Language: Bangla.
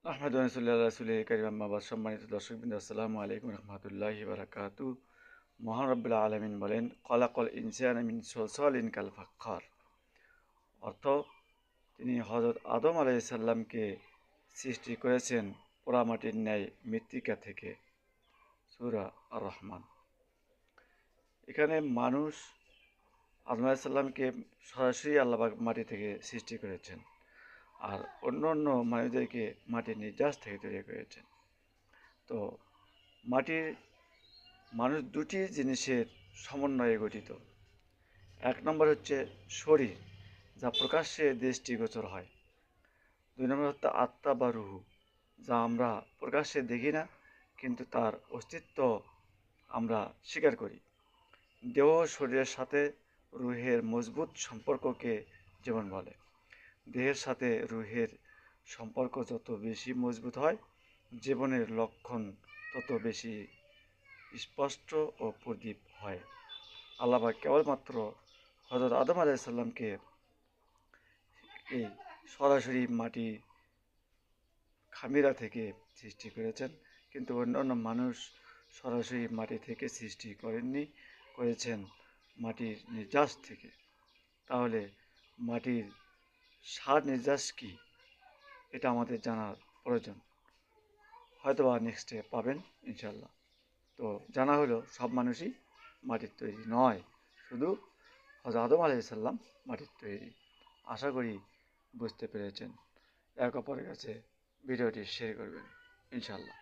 আহমদ রসুল্লাহ রাসুল করিম আম্মাবাদ। সম্মানিত দর্শকবৃন্দ, আসসালামু আলাইকুম রহমতুল্লাহি বারাকাতু। মহান রব্বুল আলমিন বলেন, কলাকল ইনসান মিন সলসলিন কাল ফাক্কার। অর্থ, তিনি হজরত আদম আলাইসাল্লামকে সৃষ্টি করেছেন পোড়ামাটির ন্যায় মৃত্তিকা থেকে। সূরা আর রহমান। এখানে মানুষ আদম আলাইসাল্লামকে সরাসরি আল্লাহ মাটি থেকে সৃষ্টি করেছেন, আর অন্য অন্য মানুষদেরকে মাটির নির্যাস থেকে তৈরি করেছেন। তো মাটির মানুষ দুটি জিনিসের সমন্বয়ে গঠিত। এক নম্বর হচ্ছে শরীর, যা প্রকাশ্যে দৃষ্টিগোচর হয়। দুই নম্বর হচ্ছে আত্মা বা রুহু, যা আমরা প্রকাশ্যে দেখি না, কিন্তু তার অস্তিত্ব আমরা স্বীকার করি। দেহ শরীরের সাথে রুহের মজবুত সম্পর্ককে যেমন বলে। দেহের সাথে রুহের সম্পর্ক যত বেশি মজবুত হয়, জীবনের লক্ষণ তত বেশি স্পষ্ট ও প্রদীপ হয়। আল্লাহ পাক কেবলমাত্র হযরত আদম আলাইহিসসালামকে এই সরাসরি মাটি খামিরা থেকে সৃষ্টি করেছেন, কিন্তু অন্যান্য মানুষ সরাসরি মাটি থেকে সৃষ্টি করেননি, করেছেন মাটির নির্যাস থেকে। তাহলে মাটির সার নির্যাস কী, এটা আমাদের জানার প্রয়োজন। হয়তোবা নেক্সটে পাবেন ইনশাল্লাহ। তো জানা হলো সব মানুষই মাটির তৈরি নয়, শুধু হযরত আদম আলাইহিসসালাম মাটির তৈরি। আশা করি বুঝতে পেরেছেন। এক অপরের কাছে ভিডিওটি শেয়ার করবেন ইনশাল্লাহ।